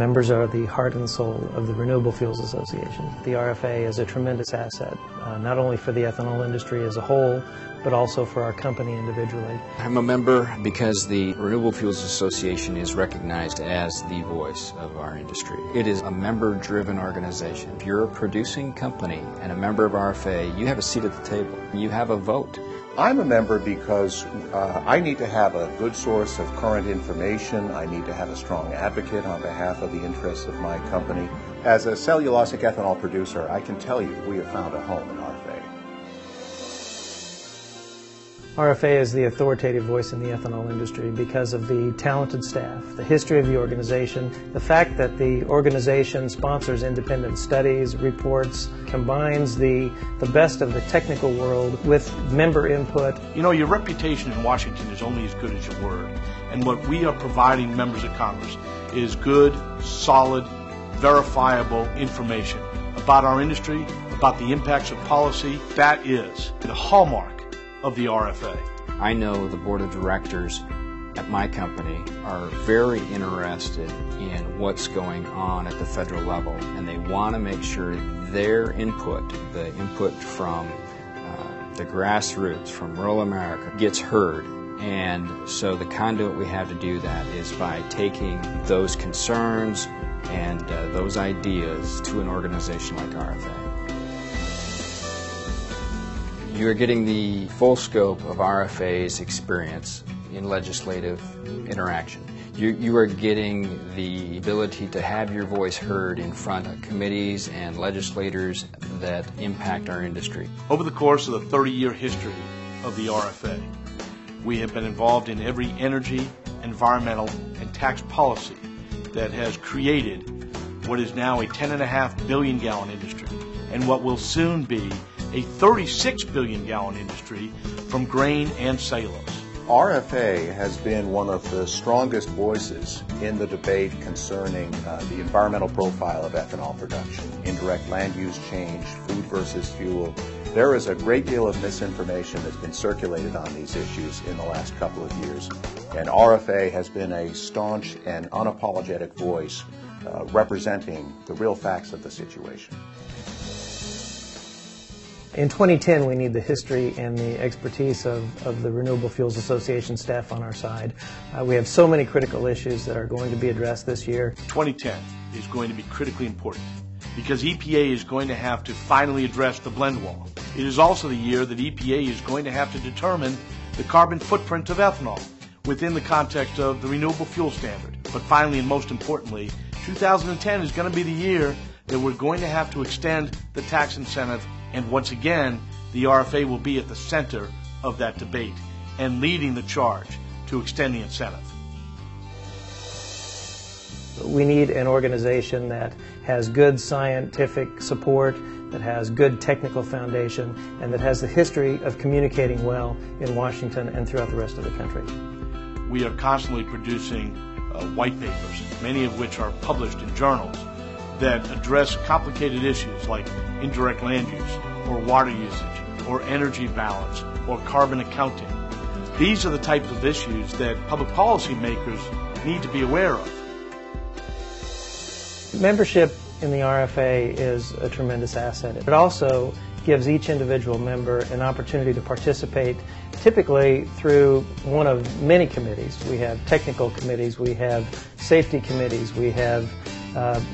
Members are the heart and soul of the Renewable Fuels Association. The RFA is a tremendous asset, not only for the ethanol industry as a whole, but also for our company individually. I'm a member because the Renewable Fuels Association is recognized as the voice of our industry. It is a member-driven organization. If you're a producing company and a member of RFA, you have a seat at the table. You have a vote. I'm a member because I need to have a good source of current information. I need to have a strong advocate on behalf of the interests of my company. As a cellulosic ethanol producer, I can tell you we have found a home in RFA. RFA is the authoritative voice in the ethanol industry because of the talented staff, the history of the organization, the fact that the organization sponsors independent studies, reports, combines the best of the technical world with member input. You know, your reputation in Washington is only as good as your word. And what we are providing members of Congress is good, solid, verifiable information about our industry, about the impacts of policy. That is the hallmark of the RFA. I know the board of directors at my company are very interested in what's going on at the federal level, and they want to make sure their input, the input from the grassroots, from rural America, gets heard. And so the conduit we have to do that is by taking those concerns and those ideas to an organization like RFA. You are getting the full scope of RFA's experience in legislative interaction. You are getting the ability to have your voice heard in front of committees and legislators that impact our industry. Over the course of the 30-year history of the RFA, we have been involved in every energy, environmental, and tax policy that has created what is now a 10.5 billion gallon industry and what will soon be a 36 billion gallon industry from grain and cellulose. RFA has been one of the strongest voices in the debate concerning the environmental profile of ethanol production, indirect land use change, food versus fuel. There is a great deal of misinformation that's been circulated on these issues in the last couple of years, and RFA has been a staunch and unapologetic voice representing the real facts of the situation. In 2010, we need the history and the expertise of the Renewable Fuels Association staff on our side. We have so many critical issues that are going to be addressed this year. 2010 is going to be critically important because EPA is going to have to finally address the blend wall. It is also the year that EPA is going to have to determine the carbon footprint of ethanol within the context of the Renewable Fuel Standard. But finally, and most importantly, 2010 is going to be the year that we're going to have to extend the tax incentive. And once again, the RFA will be at the center of that debate and leading the charge to extend the incentive. We need an organization that has good scientific support, that has good technical foundation, and that has the history of communicating well in Washington and throughout the rest of the country. We are constantly producing white papers, many of which are published in journals, that address complicated issues like indirect land use, or water usage, or energy balance, or carbon accounting. These are the types of issues that public policy makers need to be aware of. Membership in the RFA is a tremendous asset. It also gives each individual member an opportunity to participate, typically through one of many committees. We have technical committees, we have safety committees, we have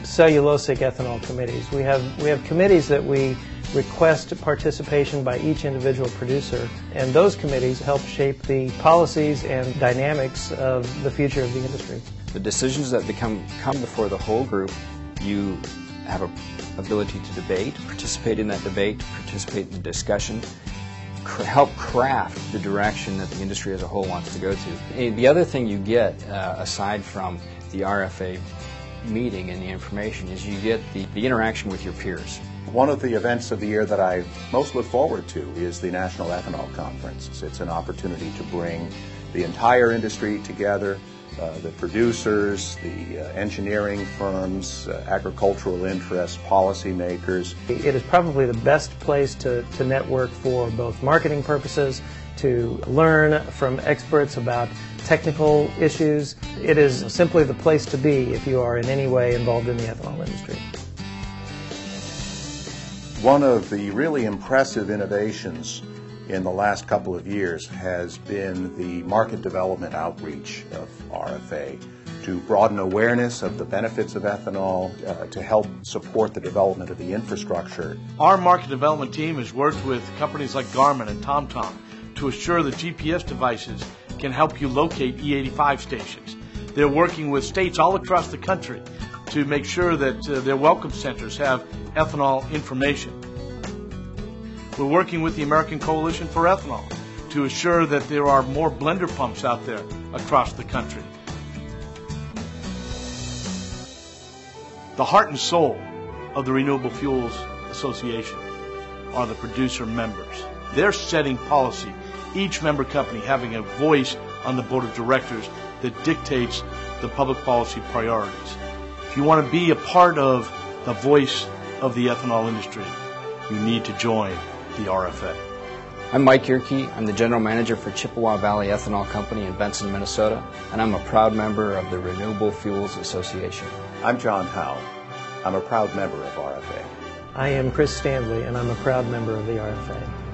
cellulosic ethanol committees. We have committees that we request participation by each individual producer, and those committees help shape the policies and dynamics of the future of the industry. The decisions that come before the whole group, you have an ability to debate, participate in that debate, participate in the discussion, help craft the direction that the industry as a whole wants to go to. The other thing you get, aside from the RFA meeting and the information, is you get the interaction with your peers. One of the events of the year that I most look forward to is the National Ethanol Conference. It's an opportunity to bring the entire industry together, the producers, the engineering firms, agricultural interests, policymakers. It is probably the best place to network for both marketing purposes to learn from experts about technical issues. It is simply the place to be if you are in any way involved in the ethanol industry. One of the really impressive innovations in the last couple of years has been the market development outreach of RFA to broaden awareness of the benefits of ethanol, to help support the development of the infrastructure. Our market development team has worked with companies like Garmin and TomTom to assure that GPS devices can help you locate E85 stations. They're working with states all across the country to make sure that their welcome centers have ethanol information. We're working with the American Coalition for Ethanol to assure that there are more blender pumps out there across the country. The heart and soul of the Renewable Fuels Association are the producer members. They're setting policy, each member company having a voice on the board of directors that dictates the public policy priorities. If you want to be a part of the voice of the ethanol industry, you need to join the RFA. I'm Mike Yerke. I'm the General Manager for Chippewa Valley Ethanol Company in Benson, Minnesota, and I'm a proud member of the Renewable Fuels Association. I'm John Howe. I'm a proud member of RFA. I am Chris Stanley, and I'm a proud member of the RFA.